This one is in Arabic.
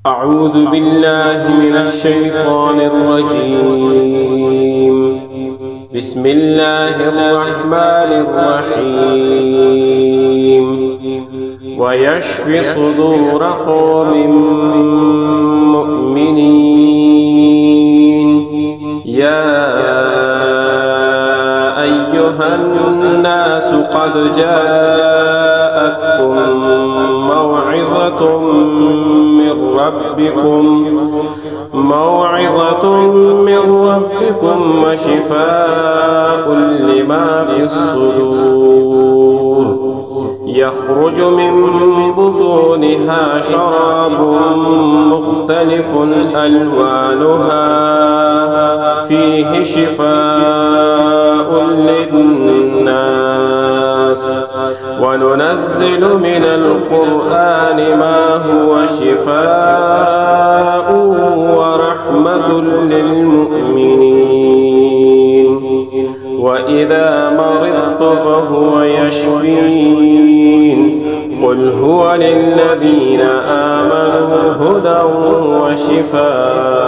أعوذ بالله من الشيطان الرجيم. بسم الله الرحمن الرحيم. ويشفي صدور قوم مؤمنين. يا أيها الناس قد جاءتكم موعظة من ربكم وشفاء لما في الصدور. يخرج من بطونها شراب مختلف ألوانها فيه شفاء للناس. وننزل من القرآن ما هو شفاء ورحمة للمؤمنين. وإذا مرضت فهو يشفين. قل هو للذين آمنوا هدى وشفاء